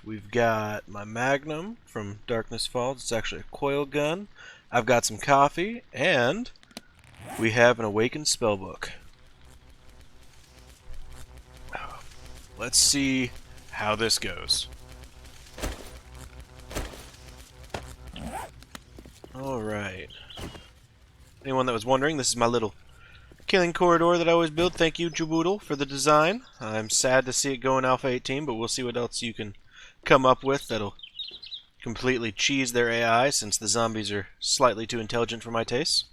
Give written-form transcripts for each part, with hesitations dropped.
we've got my Magnum from Darkness Falls. It's actually a Coilgun. I've got some coffee, and we have an Awakened Spellbook. Let's see how this goes. Alright. Anyone that was wondering, this is my little killing corridor that I always build. Thank you, Jaboodle, for the design. I'm sad to see it go in Alpha 18, but we'll see what else you can come up with that'll completely cheese their AI, since the zombies are slightly too intelligent for my tastes.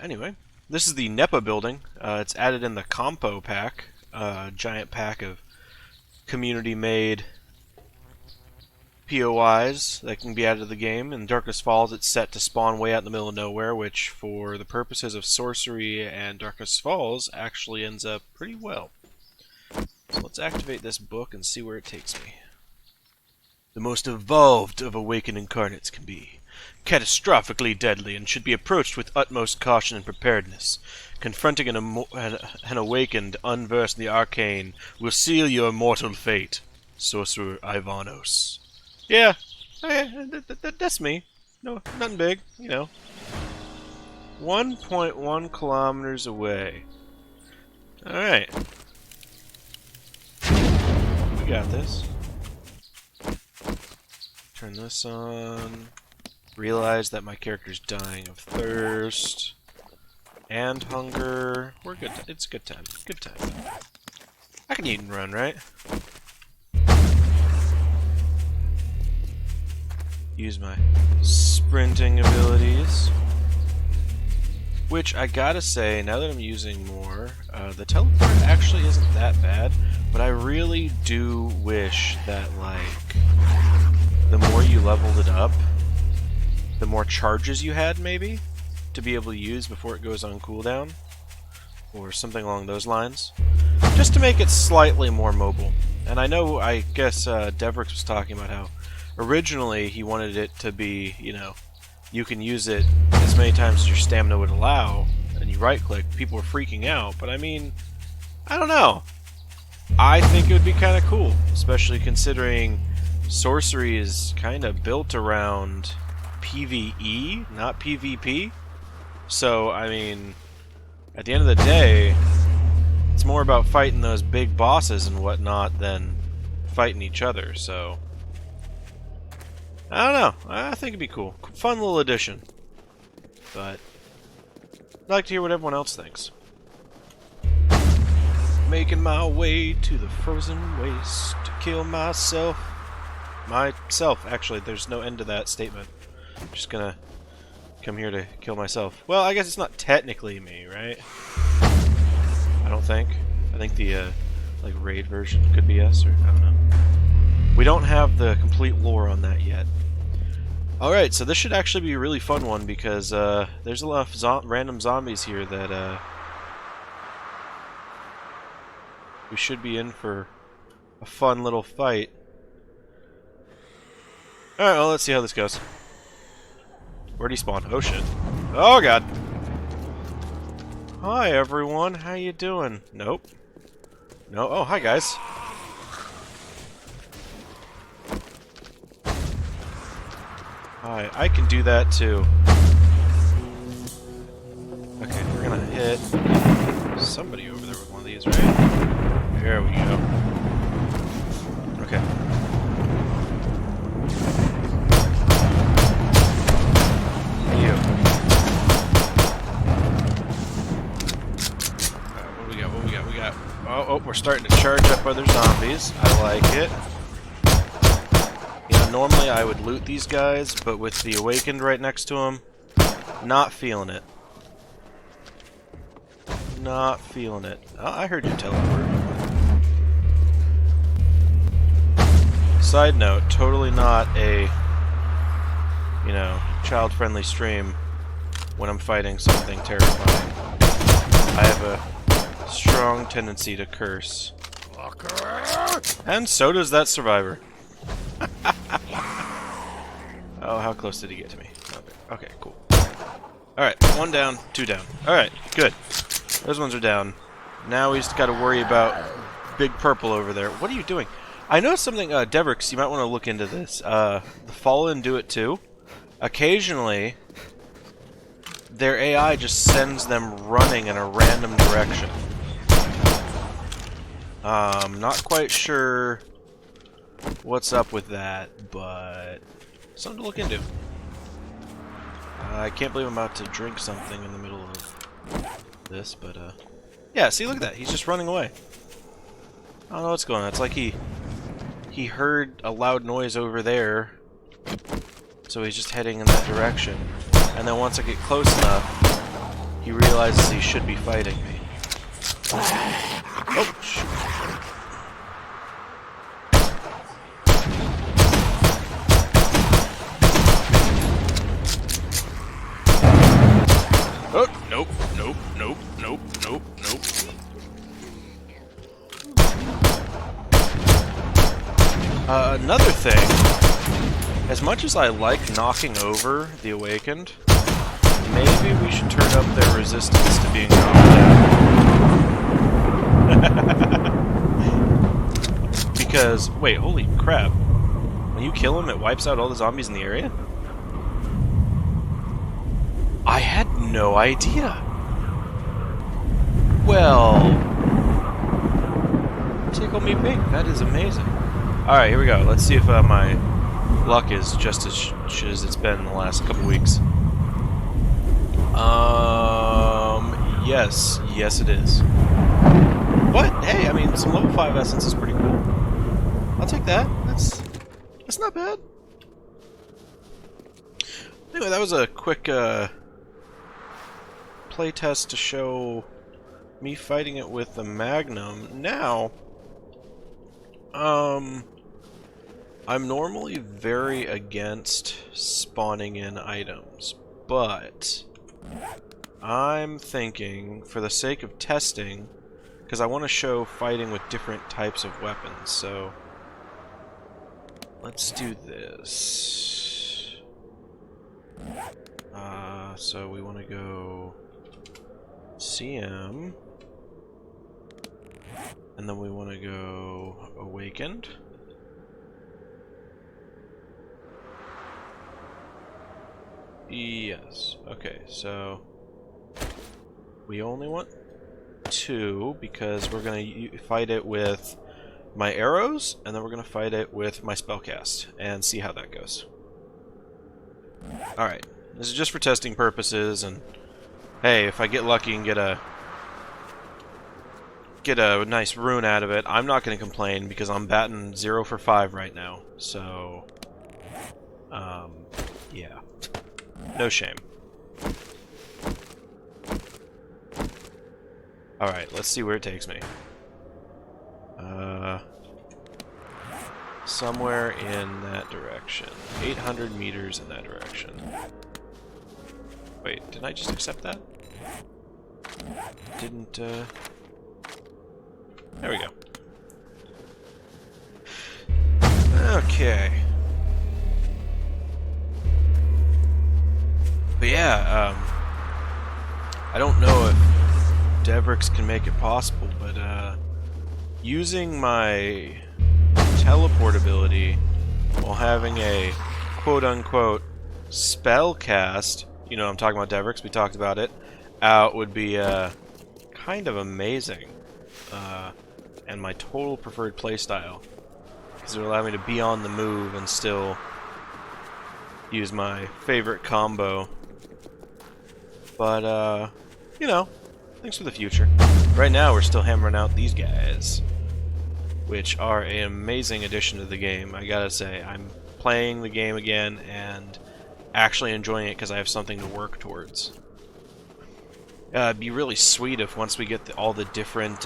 Anyway, this is the NEPA building. It's added in the Compo pack, giant pack of community-made POIs that can be added to the game. In Darkness Falls, it's set to spawn way out in the middle of nowhere, which, for the purposes of sorcery and Darkness Falls, actually ends up pretty well. So let's activate this book and see where it takes me. The most evolved of awakened incarnates can be catastrophically deadly and should be approached with utmost caution and preparedness. Confronting an awakened, unversed in the arcane, will seal your mortal fate. Sorcerer Ivanos. Yeah, that's me. No, nothing big, you know. 1.1 kilometers away. Alright. We got this. Turn this on. Realize that my character's dying of thirst. And hunger. We're good. It's good time. Good time. I can eat and run, right? Use my sprinting abilities, which I gotta say, now that I'm using more, the teleport actually isn't that bad, but I really do wish that, like, the more you leveled it up, the more charges you had, maybe, to be able to use before it goes on cooldown, or something along those lines, just to make it slightly more mobile. And I guess Devrix was talking about how originally he wanted it to be, you know, you can use it as many times as your stamina would allow, and you right-click. People were freaking out, but I mean, I don't know. I think it would be kind of cool, especially considering sorcery is kind of built around PvE, not PvP. So, I mean, at the end of the day, it's more about fighting those big bosses and whatnot than fighting each other, so I don't know. I think it'd be cool. Fun little addition. But I'd like to hear what everyone else thinks. Making my way to the frozen waste to kill myself. Myself, actually. There's no end to that statement. I'm just gonna come here to kill myself. Well, I guess it's not technically me, right? I don't think. I think the like raid version could be us, or I don't know. We don't have the complete lore on that yet. Alright, so this should actually be a really fun one because there's a lot of random zombies here that we should be in for a fun little fight. Alright, well, let's see how this goes. Where'd he spawn? Oh shit. Oh god! Hi everyone, how you doing? Nope. No, oh hi guys. Hi, I can do that too. Okay, we're gonna hit somebody over there with one of these, right? There we go. Okay. You. Alright, what do we got? What do we got? We got... Oh, we're starting to charge up other zombies. I like it. You know, normally I would loot these guys, but with the Awakened right next to them, not feeling it. Not feeling it. Oh, I heard you teleport. Side note, totally not a, you know, child-friendly stream when I'm fighting something terrifying. I have a strong tendency to curse. And so does that survivor. Oh, how close did he get to me? Okay, cool. Alright, 1 down, 2 down. Alright, good. Those ones are down. Now we just gotta worry about Big Purple over there. What are you doing? I know something, Devrix, you might want to look into this. The Fallen do it too. Occasionally, their AI just sends them running in a random direction. Not quite sure what's up with that, but something to look into. I can't believe I'm about to drink something in the middle of this, but, yeah, see, look at that. He's just running away. I don't know what's going on. It's like he heard a loud noise over there, so he's just heading in that direction. And then once I get close enough, he realizes he should be fighting me. Oh, shoot. Oh, nope, nope, nope, nope, nope, nope. Another thing, as much as I like knocking over the Awakened, maybe we should turn up their resistance to being knocked down. Because, wait, holy crap. When you kill him, it wipes out all the zombies in the area? I had no idea. Well, tickle me pink. That is amazing. Alright, here we go. Let's see if my luck is just as shit as it's been in the last couple weeks. Yes. Yes, it is. What? Hey, I mean, some level 5 essence is pretty cool. I'll take that. That's not bad. Anyway, that was a quick, playtest to show me fighting it with the Magnum. Now, I'm normally very against spawning in items, but I'm thinking, for the sake of testing, because I want to show fighting with different types of weapons, so let's do this. So we want to go CM, and then we want to go Awakened. Yes. Okay, so we only want 2 because we're going to fight it with my arrows, and then we're going to fight it with my Spellcast and see how that goes. Alright, this is just for testing purposes, and hey, if I get lucky and get a nice rune out of it, I'm not going to complain because I'm batting 0 for 5 right now, so yeah. No shame. Alright, let's see where it takes me. Somewhere in that direction. 800 meters in that direction. Wait, didn't I just accept that? Didn't, There we go. Okay. But yeah, I don't know if Devrix can make it possible, but using my teleport ability while having a quote-unquote spellcast, you know I'm talking about, Devrix, we talked about it, out would be kind of amazing, and my total preferred playstyle, because it would allow me to be on the move and still use my favorite combo. But, you know, things for the future. Right now, we're still hammering out these guys, which are an amazing addition to the game. I gotta say, I'm playing the game again and actually enjoying it because I have something to work towards. It'd be really sweet if once we get all the different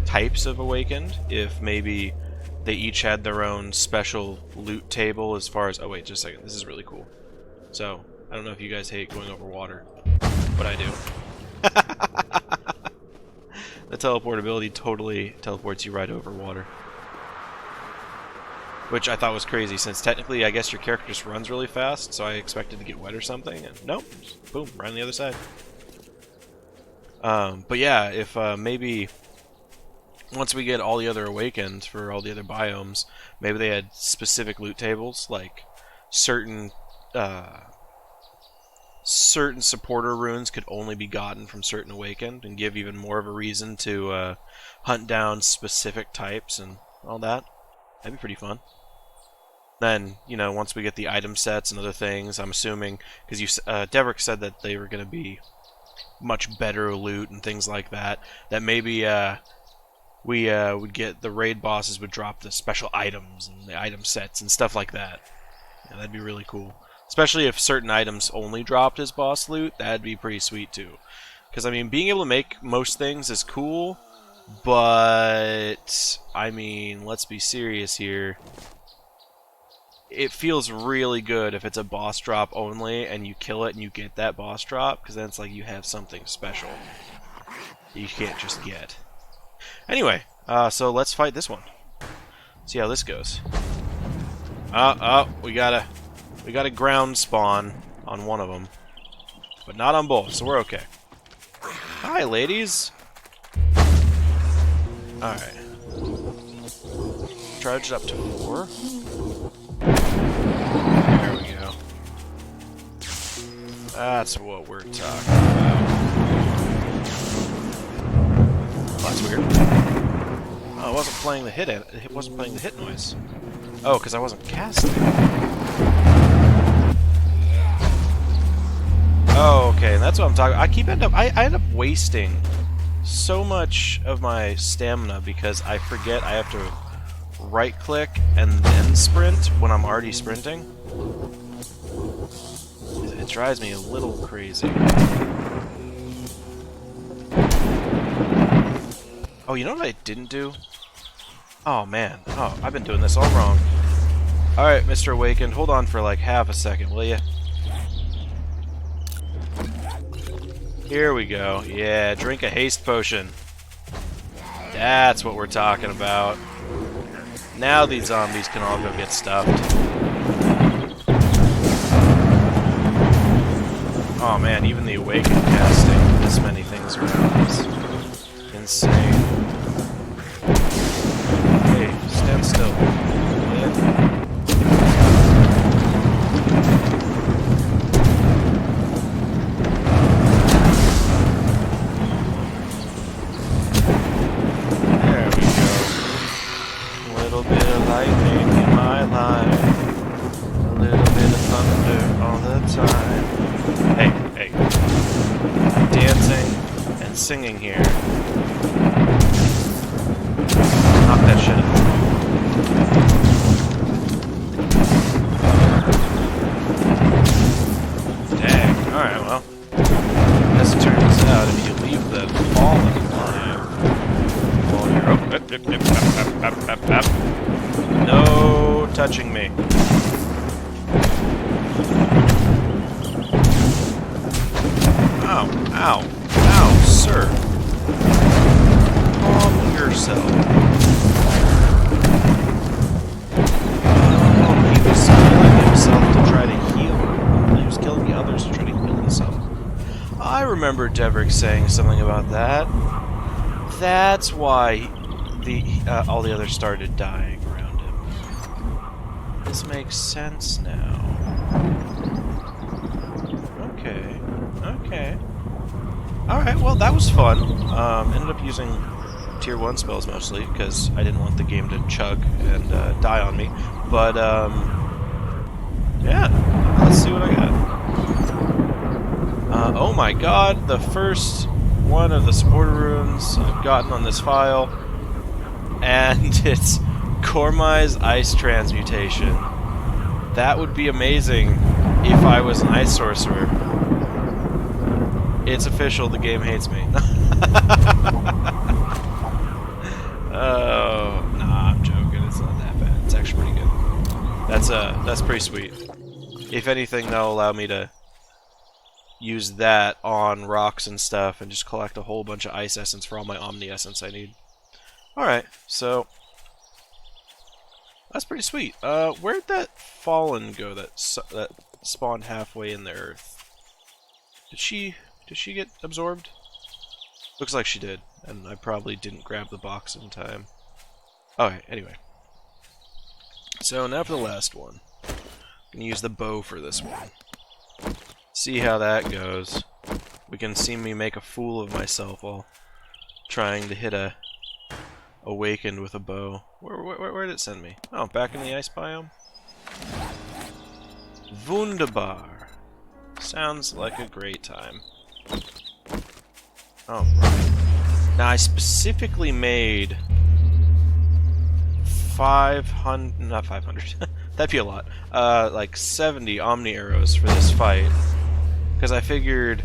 types of Awakened, if maybe they each had their own special loot table as far as... Oh wait, just a second, this is really cool. So, I don't know if you guys hate going over water, but I do. The teleport ability totally teleports you right over water. Which I thought was crazy, since technically I guess your character just runs really fast, so I expected to get wet or something, and nope, just boom, right on the other side. But yeah, if maybe once we get all the other awakened for all the other biomes, maybe they had specific loot tables, like certain certain supporter runes could only be gotten from certain awakened, and give even more of a reason to hunt down specific types and all that. That'd be pretty fun. Then, you know, once we get the item sets and other things, I'm assuming, because Devrick said that they were going to be much better loot and things like that, that maybe we would get the raid bosses would drop the special items and the item sets and stuff like that. Yeah, that'd be really cool. Especially if certain items only dropped as boss loot, that'd be pretty sweet too. Because, I mean, being able to make most things is cool, but, I mean, let's be serious here. It feels really good if it's a boss drop only and you kill it and you get that boss drop, because then it's like you have something special you can't just get. Anyway, so let's fight this one. See how this goes. We got a ground spawn on one of them, but not on both, so we're okay. Hi, ladies. All right. Charge it up to 4. There we go. That's what we're talking about. Oh, that's weird. Oh, it wasn't playing the hit. It wasn't playing the hit noise. Oh, because I wasn't casting. Oh, okay. That's what I'm talking. I end up wasting so much of my stamina because I forget I have to right-click and then sprint when I'm already sprinting. It drives me a little crazy. Oh, you know what I didn't do? Oh, man. Oh, I've been doing this all wrong. Alright, Mr. Awakened, hold on for like half a second, will ya? Here we go. Yeah, drink a haste potion. That's what we're talking about. Now these zombies can all go get stuffed. Oh man, even the Awakened casting this many things around is insane. Hey, stand still. Yeah. Singing here. Knock that shit out. Dang. Alright, well. As it turns out, if you leave the fallen alive while you're... No touching me. Ow. Ow. Ow, sir. Calm yourself. Oh, he was killing himself to try to heal. He was killing the others to try to heal himself. I remember Devrick saying something about that. That's why all the others started dying around him. This makes sense now. Okay. Okay. Alright, well that was fun. Ended up using tier 1 spells mostly, because I didn't want the game to chug and die on me. But, yeah, let's see what I got. Oh my god, the first one of the supporter runes I've gotten on this file, and it's Cormai's Ice Transmutation. That would be amazing if I was an Ice Sorcerer. It's official, the game hates me. Oh, nah, I'm joking. It's not that bad. It's actually pretty good. That's pretty sweet. If anything, that'll allow me to use that on rocks and stuff and just collect a whole bunch of ice essence for all my Omni Essence I need. Alright, so that's pretty sweet. Where'd that Fallen go that spawned halfway in the earth? Did she get absorbed? Looks like she did, and I probably didn't grab the box in time. Okay, anyway. So now for the last one. I'm gonna use the bow for this one. See how that goes. We can see me make a fool of myself while trying to hit a awakened with a bow. Where did it send me? Oh, back in the ice biome? Wunderbar. Sounds like a great time. Alright. Now I specifically made 500... not 500. That'd be a lot. Like 70 Omni arrows for this fight. Because I figured,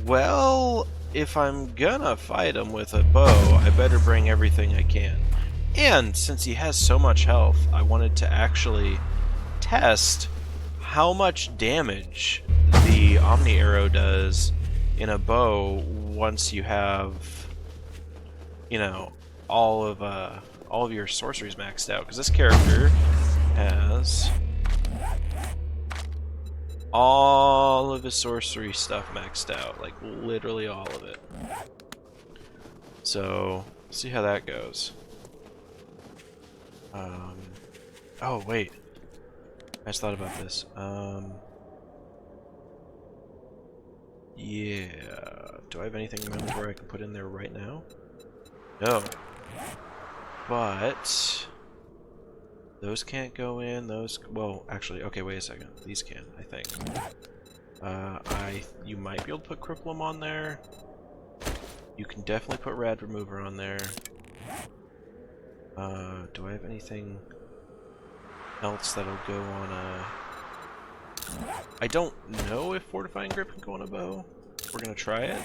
well, if I'm gonna fight him with a bow, I better bring everything I can. And since he has so much health, I wanted to actually test how much damage the Omni arrow does in a bow once you have, you know, all of your sorceries maxed out. Because this character has all of his sorcery stuff maxed out, like literally all of it. So, see how that goes. Oh wait, I just thought about this. Yeah, do I have anything in my inventory I can put in there right now? No. But those can't go in, those... well, actually, okay, wait a second. These can, I think. You might be able to put Cripplem on there. You can definitely put Rad Remover on there. Do I have anything else that'll go on a... I don't know if Fortifying Grip can go on a bow. We're gonna try it.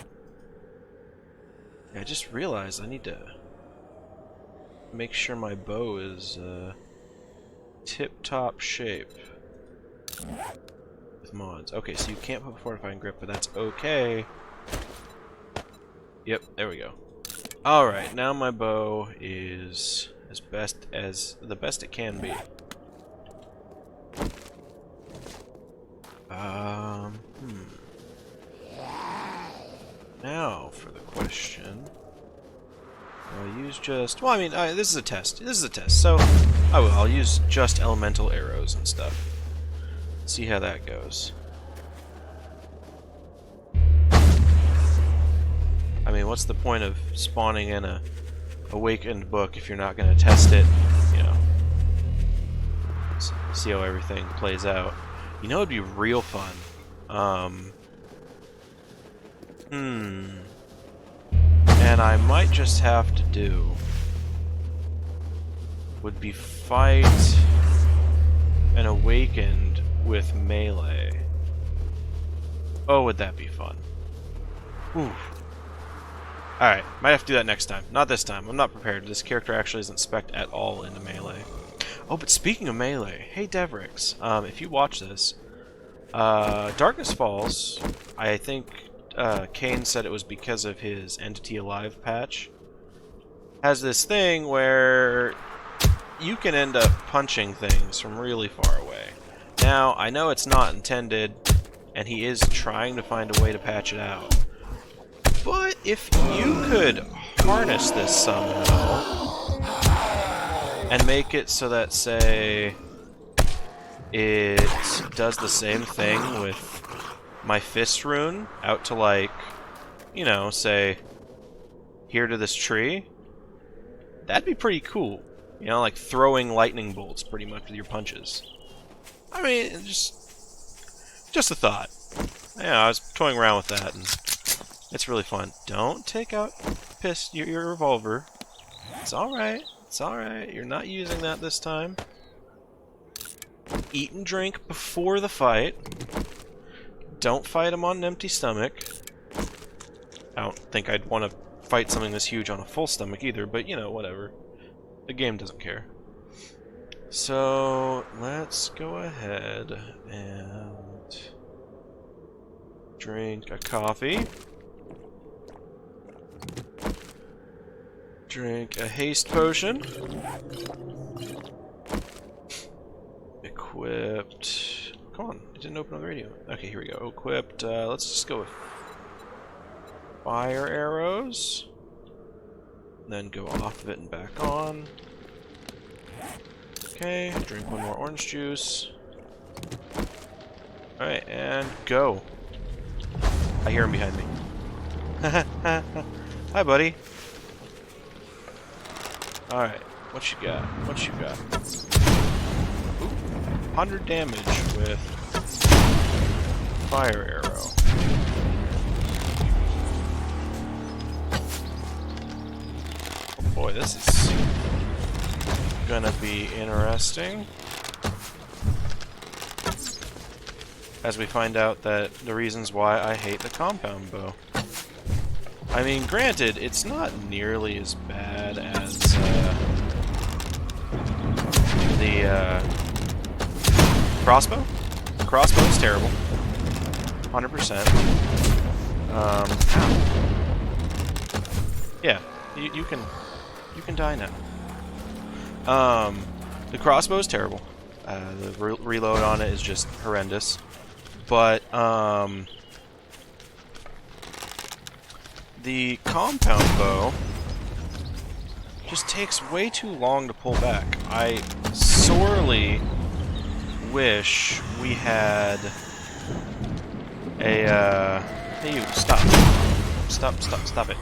Yeah, I just realized I need to make sure my bow is tip-top shape with mods. Okay, so you can't put Fortifying Grip, but that's okay. Yep, there we go. Alright, now my bow is the best it can be. Now for the question. I'll use just... well, I mean, this is a test. This is a test, so I'll use just elemental arrows and stuff. See how that goes. I mean, what's the point of spawning in a awakened book if you're not going to test it, you know, see how everything plays out. You know, it'd be real fun. And I might just have to do would be fight an awakened with melee. Oh, would that be fun? Ooh. Alright, might have to do that next time. Not this time. I'm not prepared. This character actually isn't spec'd at all into melee. Oh, but speaking of melee, hey Devrix, if you watch this, Darkness Falls, I think Kane said it was because of his Entity Alive patch, has this thing where you can end up punching things from really far away. Now, I know it's not intended, and he is trying to find a way to patch it out. But if you could harness this somehow and make it so that, say, it does the same thing with my fist rune out to, like, you know, say, here to this tree, that'd be pretty cool. You know, like throwing lightning bolts pretty much with your punches. I mean, just a thought. Yeah, I was toying around with that, and it's really fun. Don't take out your revolver. It's alright. It's alright. You're not using that this time. Eat and drink before the fight. Don't fight him on an empty stomach. I don't think I'd want to fight something this huge on a full stomach either, but you know, whatever. The game doesn't care. So, let's go ahead and drink a coffee. Drink a haste potion. Equipped. Come on, it didn't open on the radio. Okay, here we go. Equipped. Let's just go with fire arrows. Then go off of it and back on. Okay, drink one more orange juice. Alright, and go. I hear him behind me. Hi, buddy. Alright, what you got? What you got? Ooh, 100 damage with fire arrow. Oh boy, this is gonna be interesting. As we find out that the reasons why I hate the compound bow. I mean, granted, it's not nearly as bad as the crossbow. The crossbow is terrible, 100%. Yeah, you can die now. The crossbow is terrible. The reload on it is just horrendous. But, the compound bow just takes way too long to pull back. I sorely wish we had a, hey you, stop it.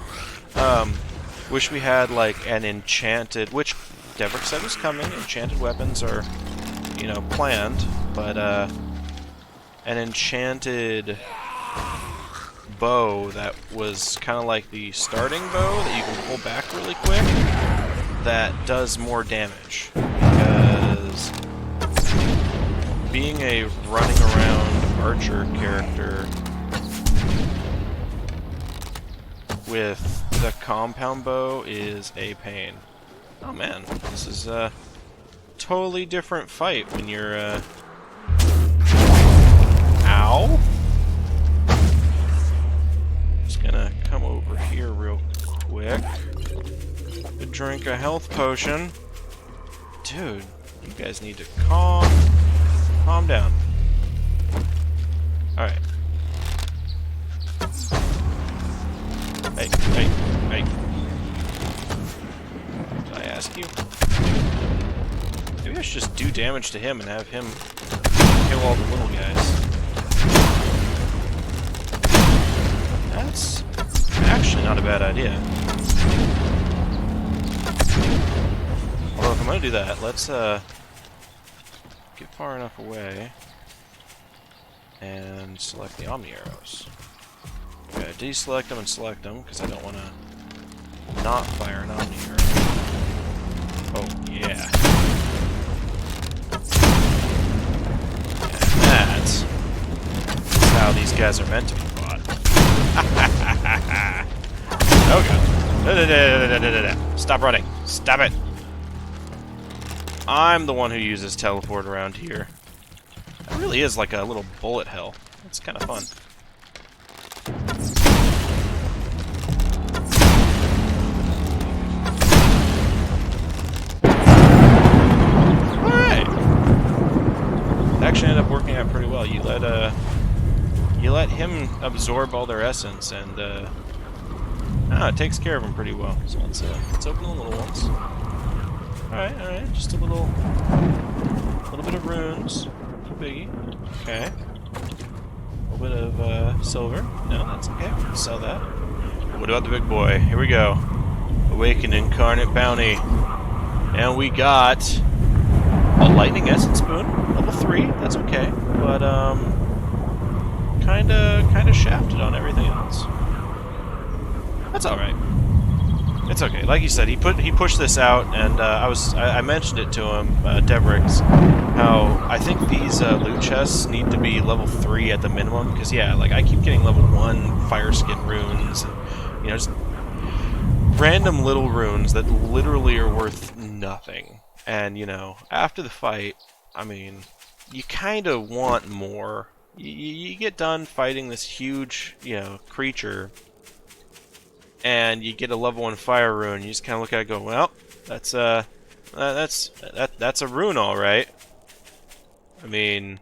Wish we had, like, an enchanted, which Devrick said was coming, enchanted weapons are, you know, planned, but, an enchanted bow that was kind of like the starting bow that you can pull back really quick that does more damage, because being a running around archer character with the compound bow is a pain. Oh man, this is a totally different fight when you're ow! Just gonna come over here real quick to drink a health potion. Dude, you guys need to calm down. Alright. Hey. Did I ask you? Maybe I should just do damage to him and have him kill all the little guys. That's actually not a bad idea. Although if I'm gonna do that, let's get far enough away and select the Omni arrows. Okay, deselect them and select them because I don't want to not fire an Omni arrow. Oh yeah. And that's how these guys are meant to be fought. Oh god. Stop running. Stop it. I'm the one who uses teleport around here. That really is like a little bullet hell. It's kind of fun. Alright. It actually ended up working out pretty well. You let him absorb all their essence, and it takes care of them pretty well. So let's open the little ones. Alright, just a little bit of runes. No biggie. Okay. A little bit of silver. No, that's okay. We can sell that. What about the big boy? Here we go. Awakened Incarnate Bounty. And we got a Lightning Essence Spoon. Level 3. That's okay. But, kinda shafted on everything else. That's alright. It's okay. Like you said, he pushed this out, and I mentioned it to him, Devrick's, how I think these loot chests need to be level 3 at the minimum, because yeah, like I keep getting level 1 fire skin runes, and you know, just random little runes that literally are worth nothing. And you know, after the fight, I mean, you kind of want more. You get done fighting this huge, you know, creature, and you get a level 1 fire rune. You just kind of look at it and go, well, that's a rune, all right. I mean,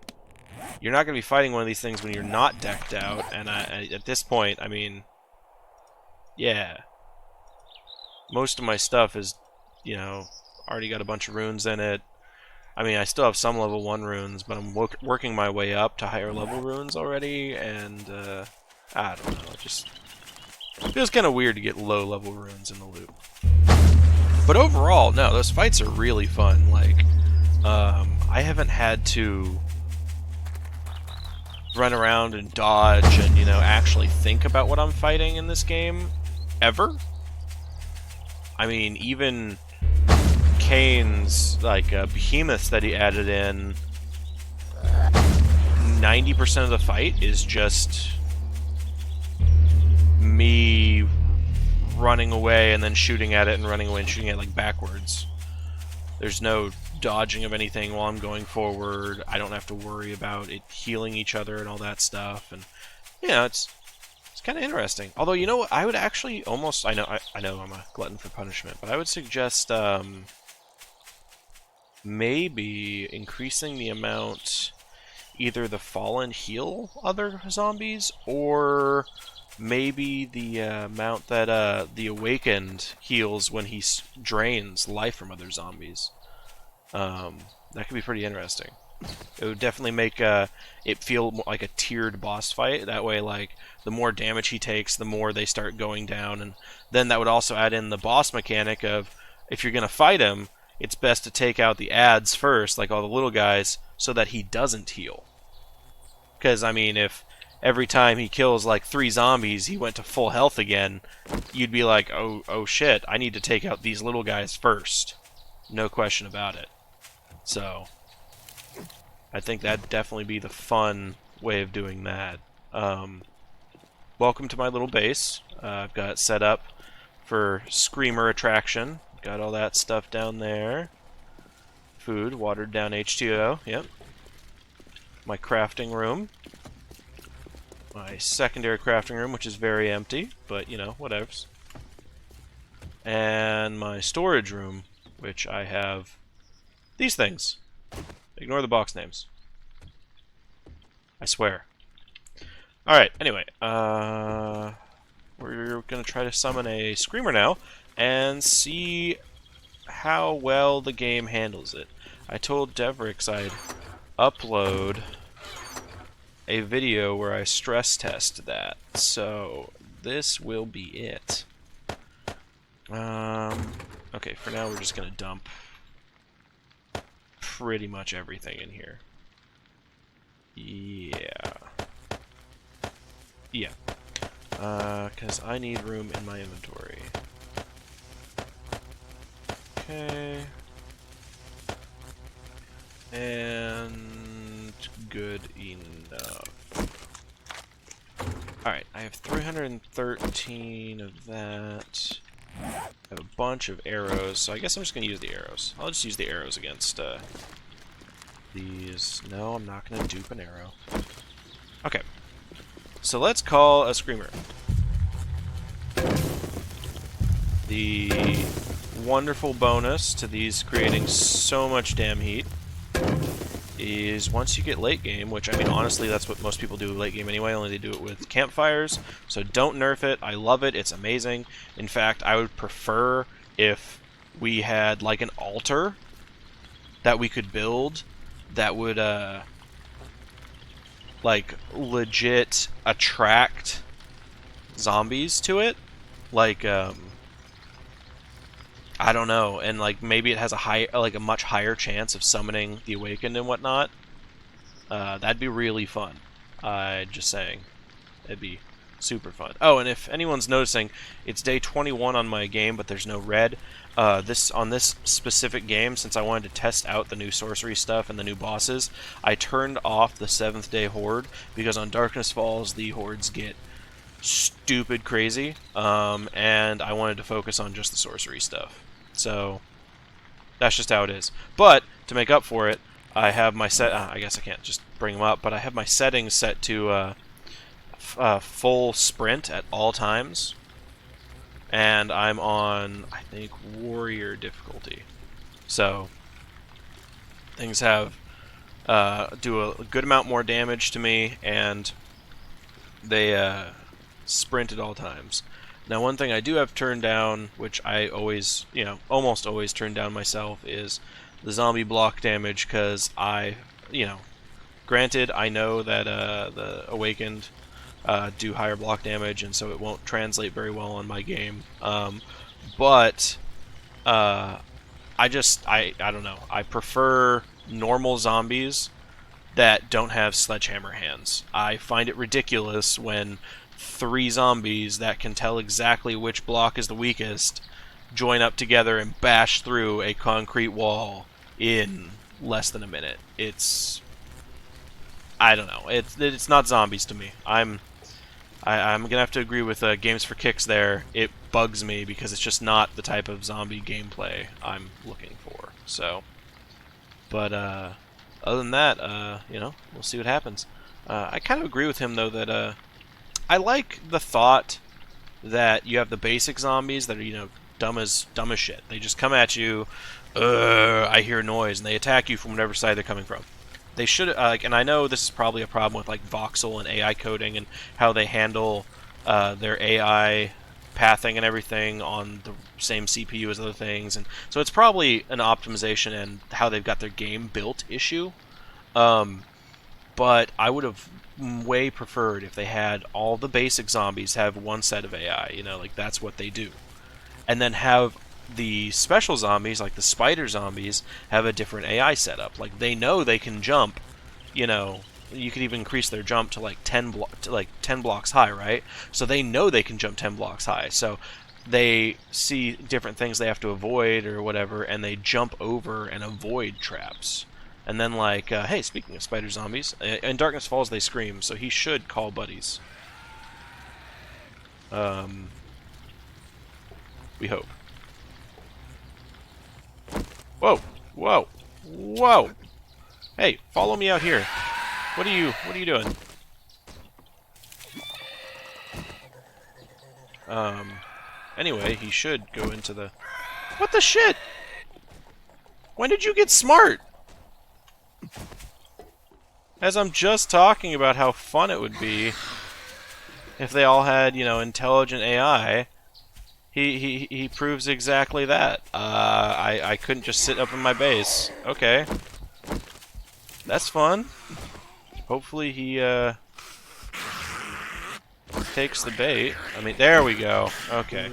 you're not going to be fighting one of these things when you're not decked out, and at this point, I mean, Yeah. Most of my stuff is, you know, already got a bunch of runes in it. I mean, I still have some level 1 runes, but I'm working my way up to higher level runes already, and, I don't know, it just feels kind of weird to get low level runes in the loot. But overall, no, those fights are really fun. Like, I haven't had to run around and dodge and, you know, actually think about what I'm fighting in this game, ever. I mean, even Kane's, like, behemoths that he added in, 90% of the fight is just me running away and then shooting at it and running away and shooting at it, like, backwards. There's no dodging of anything while I'm going forward. I don't have to worry about it healing each other and all that stuff. And, yeah, it's kind of interesting. Although, you know what, I would actually almost... I know I'm a glutton for punishment, but I would suggest, maybe increasing the amount either the fallen heal other zombies, or maybe the amount that the awakened heals when he drains life from other zombies. That could be pretty interesting. It would definitely make it feel more like a tiered boss fight. That way, like, the more damage he takes, the more they start going down, and then that would also add in the boss mechanic of, if you're gonna fight him, it's best to take out the ads first, like all the little guys, so that he doesn't heal. Because, I mean, if every time he kills like 3 zombies, he went to full health again, you'd be like, oh shit, I need to take out these little guys first. No question about it. So, I think that'd definitely be the fun way of doing that. Welcome to my little base. I've got it set up for Screamer attraction. Got all that stuff down there. Food, watered down H2O, yep. My crafting room. My secondary crafting room, which is very empty, but, you know, whatevs. And my storage room, which I have these things. Ignore the box names. I swear. Alright, anyway, we're gonna try to summon a Screamer now, and see how well the game handles it. I told Devrix I'd upload a video where I stress test that, so this will be it. Okay, for now we're just gonna dump pretty much everything in here. Yeah, because I need room in my inventory. Okay. And good enough. Alright, I have 313 of that. I have a bunch of arrows, so I guess I'm just going to use the arrows. I'll just use the arrows against these. No, I'm not going to dupe an arrow. Okay. So let's call a Screamer. The wonderful bonus to these creating so much damn heat is once you get late game, which, I mean, honestly, that's what most people do late game anyway, only they do it with campfires, so don't nerf it. I love it. It's amazing. In fact, I would prefer if we had, like, an altar that we could build that would, like, legit attract zombies to it. Like, I don't know, and like maybe it has a much higher chance of summoning the Awakened and whatnot. That'd be really fun. Just saying, it'd be super fun. Oh, and if anyone's noticing, it's day 21 on my game, but there's no red. On this specific game, since I wanted to test out the new sorcery stuff and the new bosses, I turned off the 7th day horde because on Darkness Falls the hordes get stupid crazy, and I wanted to focus on just the sorcery stuff. So that's just how it is. But to make up for it, I have my I guess I can't just bring them up, but I have my settings set to full sprint at all times, and I'm on, I think, warrior difficulty. So things have do a good amount more damage to me, and they sprint at all times. Now, one thing I do have turned down, which I always, almost always turn down myself, is the zombie block damage, because granted, I know that the Awakened do higher block damage, and so it won't translate very well on my game. But I don't know. I prefer normal zombies that don't have sledgehammer hands. I find it ridiculous when 3 zombies that can tell exactly which block is the weakest join up together and bash through a concrete wall in less than a minute. I don't know. It's not zombies to me. I'm gonna have to agree with Games for Kicks there. It bugs me because it's just not the type of zombie gameplay I'm looking for. So, but other than that, we'll see what happens. I kind of agree with him though that I like the thought that you have the basic zombies that are dumb as shit. They just come at you. I hear noise and they attack you from whatever side they're coming from. They should and I know this is probably a problem with like voxel and AI coding and how they handle their AI pathing and everything on the same CPU as other things, and so it's probably an optimization and how they've got their game built issue. But I would have way preferred if they had all the basic zombies have one set of AI, like that's what they do, and then have the special zombies, like the spider zombies, have a different AI setup. Like they know they can jump, you could even increase their jump to like 10 blocks high, right? So they know they can jump 10 blocks high. So they see different things they have to avoid or whatever, and they jump over and avoid traps. And then hey, speaking of spider zombies, in Darkness Falls they scream, so he should call buddies. We hope. Whoa! Whoa! Whoa! Hey, follow me out here. What are you doing? Anyway, he should go into the... What the shit? When did you get smart? As I'm just talking about how fun it would be if they all had, intelligent AI, he proves exactly that. I couldn't just sit up in my base. Okay. That's fun. Hopefully he, takes the bait. I mean, there we go. Okay.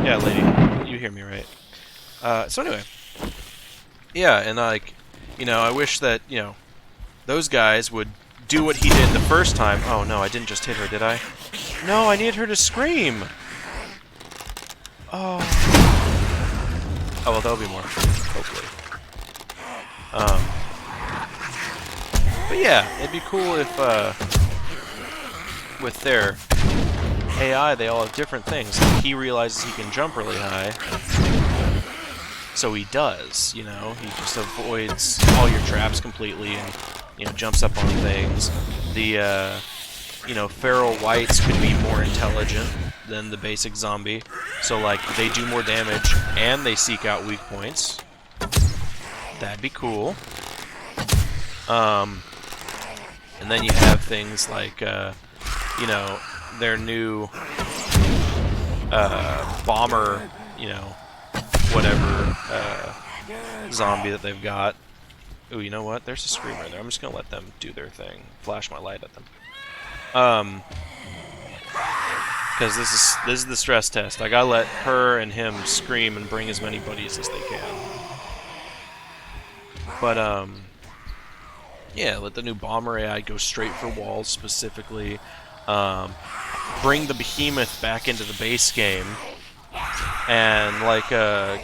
Yeah, lady, you hear me, right? So anyway. Yeah, and I wish that, those guys would do what he did the first time. Oh no, I didn't just hit her, did I? No, I needed her to scream! Oh. Oh, well, there'll be more, hopefully. But yeah, it'd be cool if, with their AI, they all have different things. Like he realizes he can jump really high, so he does, He just avoids all your traps completely and, jumps up on things. The, feral whites could be more intelligent than the basic zombie. So, they do more damage and they seek out weak points. That'd be cool. And then you have things like, their new, bomber, whatever, zombie that they've got. Ooh, you know what? There's a screamer there. I'm just gonna let them do their thing. Flash my light at them. Because this is the stress test. I gotta let her and him scream and bring as many buddies as they can. But, yeah, let the new bomber AI go straight for walls specifically. Bring the behemoth back into the base game. And like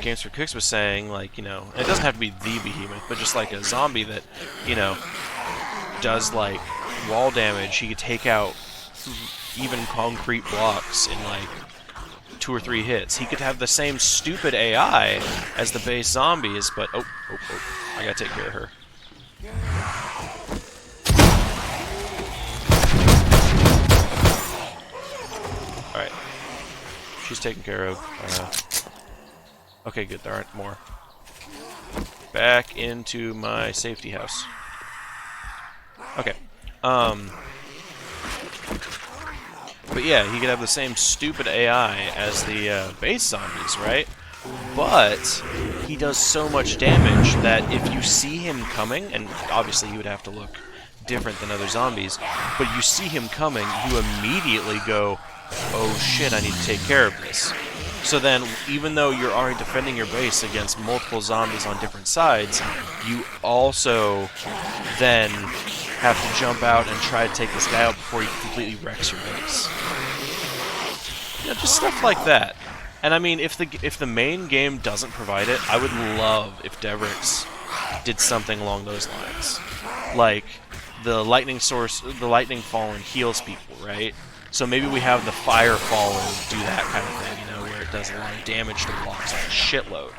Games for Cooks was saying, it doesn't have to be the behemoth, but just like a zombie that, does wall damage. He could take out even concrete blocks in 2 or 3 hits. He could have the same stupid AI as the base zombies, but oh, I gotta take care of her. Alright. She's taken care of. Okay, good. There aren't more. Back into my safety house. But yeah, he could have the same stupid AI as the base zombies, right? But he does so much damage that if you see him coming, and obviously he would have to look different than other zombies, but you see him coming, you immediately go, oh shit, I need to take care of this. So then, even though you're already defending your base against multiple zombies on different sides, you also then have to jump out and try to take this guy out before he completely wrecks your base. You know, just stuff like that. And I mean, if the main game doesn't provide it, I would love if Devrix did something along those lines. Like, the lightning source, the lightning fallen heals people, right? So maybe we have the fire fallen do that kind of thing, you know, where it does a lot of damage to blocks, like a shitload.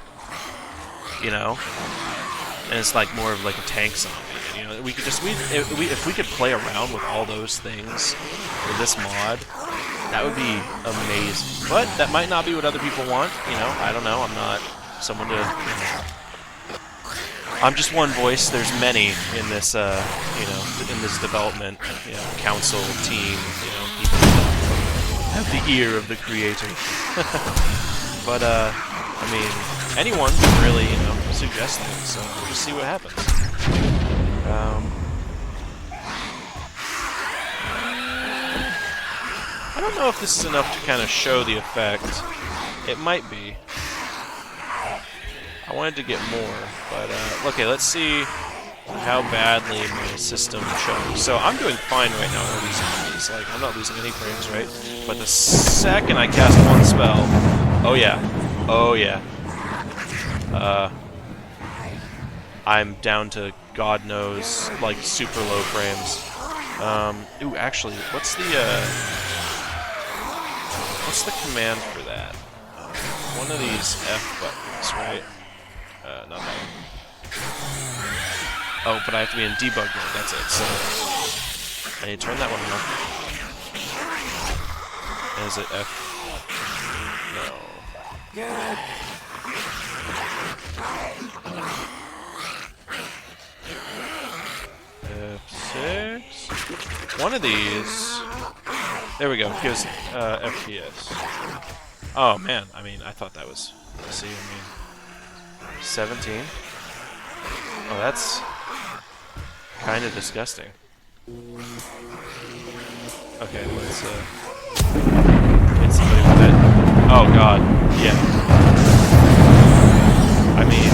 You know? And it's like more of like a tank zombie. You know, we could just if we could play around with all those things with this mod, that would be amazing. But that might not be what other people want. You know, I don't know. I'm not someone to. You know, I'm just one voice. There's many in this, you know, in this development, you know, council team. You know, people have the ear of the creator. But I mean, anyone can really, you know, suggest things. So we'll just see what happens. I don't know if this is enough to kind of show the effect. It might be. I wanted to get more, but okay, let's see how badly my system chokes. So I'm doing fine right now on these zombies. Like, I'm not losing any frames, right? But the second I cast one spell, oh yeah, I'm down to God knows, like, super low frames. Ooh, actually, what's the command for that? One of these F buttons, right? Not that one. Oh, but I have to be in debug mode, that's it, so... I need to turn that one off. Is it F? No. F6? One of these... There we go, gives FPS. Oh man, I mean, I thought that was... Let's see, I mean... 17? Oh, that's kind of disgusting. Okay, let's hit somebody with it. Oh god, yeah. I mean,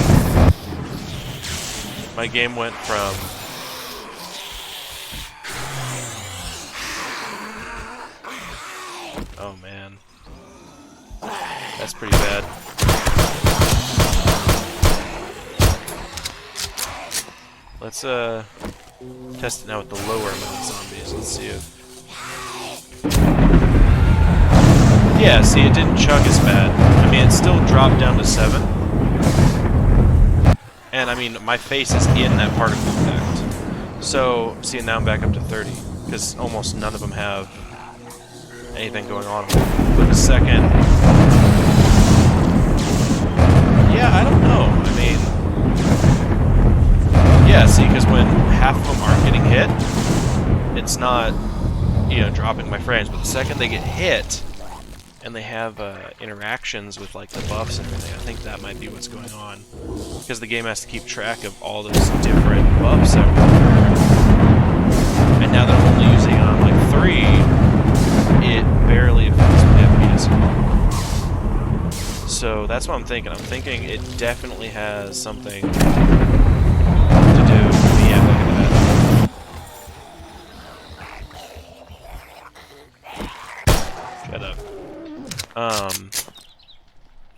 my game went from... Oh man. That's pretty bad. Let's test it now with the lower amount of zombies. Let's see if... Yeah, see, it didn't chug as bad. I mean, it still dropped down to 7. And I mean, my face is in that particle effect. So, see, now I'm back up to 30. Because almost none of them have anything going on. But the second... Yeah, I don't know. I mean... Yeah, see, because when half of them aren't getting hit, it's not, you know, dropping my frames. But the second they get hit, and they have interactions with, like, the buffs and everything, I think that might be what's going on. Because the game has to keep track of all those different buffs everywhere. And now that I'm only using it on, like, 3, it barely affects my FPS at all. So that's what I'm thinking. I'm thinking it definitely has something... Yeah, look at that. Shut up.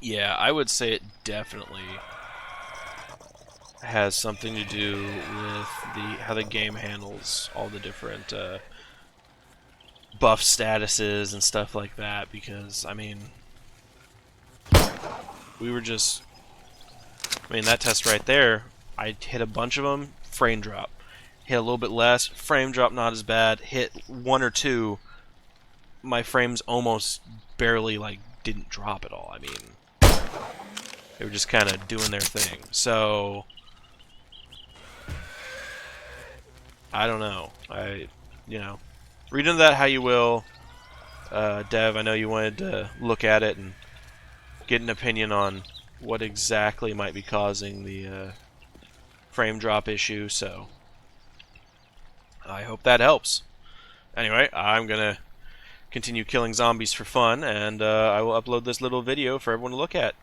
Yeah, I would say it definitely has something to do with how the game handles all the different buff statuses and stuff like that, because, I mean, we were just... I mean, that test right there, I hit a bunch of them, frame drop. Hit a little bit less, frame drop not as bad. Hit 1 or 2, my frames almost barely, like, didn't drop at all. I mean, they were just kind of doing their thing. So, I don't know. You know, read into that how you will. Dev, I know you wanted to look at it and get an opinion on what exactly might be causing the frame drop issue, so I hope that helps. Anyway, I'm gonna continue killing zombies for fun, and I will upload this little video for everyone to look at.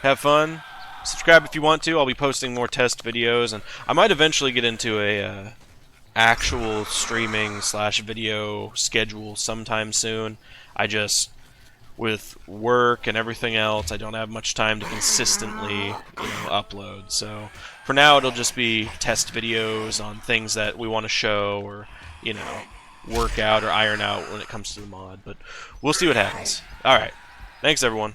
Have fun. Subscribe if you want to. I'll be posting more test videos, and I might eventually get into a actual streaming / video schedule sometime soon. I just, with work and everything else, I don't have much time to consistently, upload. So for now, it'll just be test videos on things that we want to show, or work out or iron out when it comes to the mod. But we'll see what happens. All right, thanks everyone.